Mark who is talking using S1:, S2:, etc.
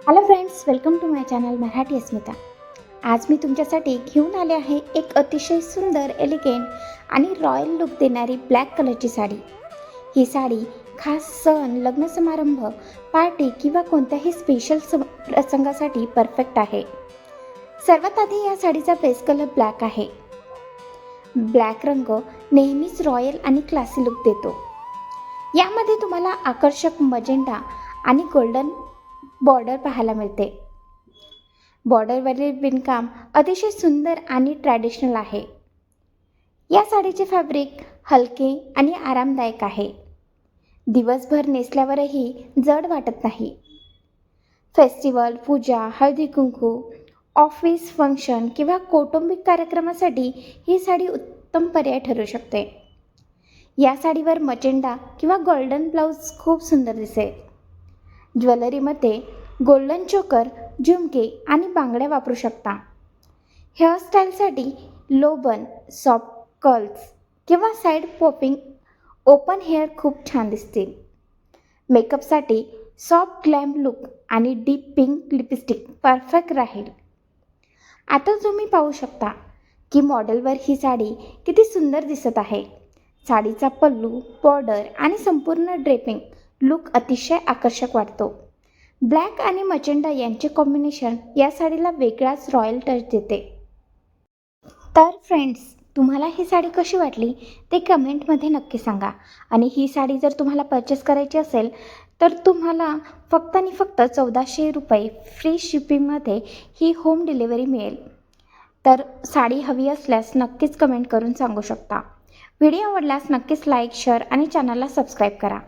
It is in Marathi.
S1: Hello friends, welcome to my channel Marathi Asmita. आज मी तुमच्यासाठी घेऊन आले आहे एक अतिशय सुंदर, एलिगंट आणि रॉयल लुक देणारी ब्लॅक कलरची साडी. ही साडी खास सण, लग्न समारंभ, पार्टी किंवा कोणत्याही स्पेशल प्रसंगासाठी परफेक्ट आहे. सर्वात आधी या साडीचा बेस कलर ब्लॅक आहे. ब्लॅक रंग नेहमीच रॉयल आणि क्लासी लुक देतो. यामध्ये तुम्हाला आकर्षक मजेंडा आणि गोल्डन बॉर्डर पाहायला मिळते. बॉर्डरवरील विणकाम अतिशय सुंदर आणि ट्रॅडिशनल आहे. या साडीचे फॅब्रिक हलके आणि आरामदायक आहे. दिवसभर नेसल्यावरही जड वाटत नाही. फेस्टिवल, पूजा, हळदी कुंकू, ऑफिस फंक्शन किंवा कौटुंबिक कार्यक्रमासाठी ही साडी उत्तम पर्याय ठरू शकते. या साडीवर मजेंडा किंवा गोल्डन ब्लाउज खूप सुंदर दिसेल. ज्वेलरीमध्ये गोल्डन चोकर, झुमके आणि बांगड्या वापरू शकता. हेअरस्टाईलसाठी लो बन, सॉफ्ट कर्ल्स किंवा साईड पॉपिंग ओपन हेअर खूप छान दिसतील. मेकअपसाठी सॉफ्ट ग्लॅम लुक आणि डीप पिंक लिपस्टिक परफेक्ट राहील. आता तुम्ही पाहू शकता की मॉडेलवर ही साडी किती सुंदर दिसत आहे. साडीचा पल्लू, बॉर्डर आणि संपूर्ण ड्रेपिंग लुक अतिशय आकर्षक वाटतो. ब्लॅक आणि मजेंडा यांचे कॉम्बिनेशन या साडीला वेगळाच रॉयल टच देते. तर फ्रेंड्स, तुम्हाला ही साडी कशी वाटली ते कमेंटमध्ये नक्की सांगा. आणि ही साडी जर तुम्हाला परचेस करायची असेल तर तुम्हाला फक्त आणि फक्त 1400 रुपये फ्री शिपिंगमध्ये ही होम डिलिव्हरी मिळेल. तर साडी हवी असल्यास नक्कीच कमेंट करून सांगू शकता. व्हिडिओ आवडल्यास नक्कीच लाईक, शेअर आणि चॅनलला सबस्क्राईब करा.